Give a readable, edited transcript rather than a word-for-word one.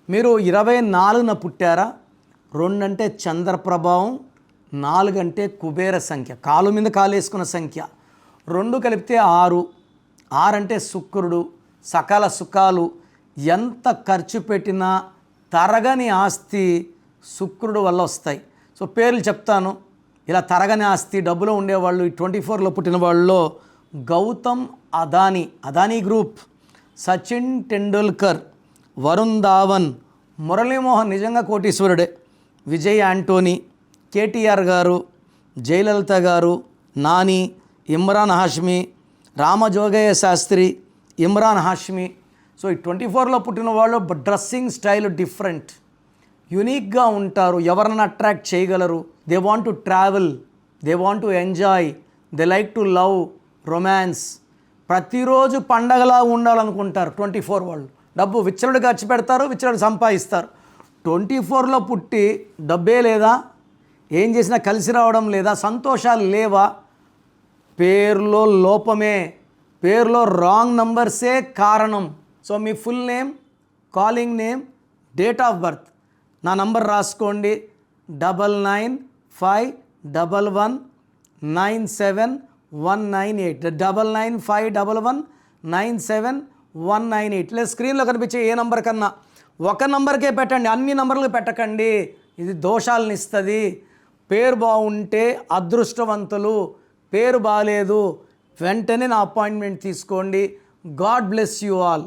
మీరు 24న పుట్టారా? 2 అంటే చంద్ర ప్రభావం, 4 అంటే కుబేర సంఖ్య, కాలు మీద కాలు వేసుకున్న సంఖ్య. 2 కలిపితే 6, 6 అంటే శుక్రుడు, సకల సుఖాలు. ఎంత ఖర్చు పెట్టినా తరగని ఆస్తి శుక్రుడు వల్ల వస్తాయి. సో పేర్లు చెప్తాను. ఇలా తరగని ఆస్తి డబ్బులో ఉండేవాళ్ళు ఈ 24లో పుట్టిన వాళ్ళలో గౌతమ్ అదానీ, అదానీ గ్రూప్, సచిన్ టెండూల్కర్, వరుణ్ ధావన్, మురళీమోహన్ నిజంగా కోటీశ్వరుడే, విజయ్ యాంటోనీ, కేటీఆర్ గారు, జయలలిత గారు, నాని, ఇమ్రాన్ హాష్మి, రామజోగయ్య శాస్త్రి, ఇమ్రాన్ హాష్మి. సో ఈ 24లో పుట్టిన వాళ్ళు డ్రెస్సింగ్ స్టైల్ డిఫరెంట్, యునిక్గా ఉంటారు, ఎవరిని అట్రాక్ట్ చేయగలరు. They want to travel, they want to enjoy, they like to love, romance. ప్రతిరోజు పండగలా ఉండాలనుకుంటారు 24 వాళ్ళు. డబ్బు విచ్చలుడు ఖర్చు పెడతారు, విచ్చలుడు సంపాదిస్తారు. 24లో పుట్టి డబ్బే లేదా, ఏం చేసినా కలిసి రావడం లేదా, సంతోషాలు లేవా? పేరులో లోపమే, పేరులో రాంగ్ నంబర్సే కారణం. So me full name, calling name, date of birth, నా నంబర్ రాసుకోండి 9951197198, 9951197198. లేదా స్క్రీన్లో కనిపించే ఏ నంబర్ కన్నా ఒక నంబర్కే పెట్టండి, అన్ని నంబర్లు పెట్టకండి. ఇది దోషాలను ఇస్తుంది. పేరు బాగుంటే అదృష్టవంతులు, పేరు బాగాలేదు వెంటనే నా అపాయింట్మెంట్ తీసుకోండి. God bless you all.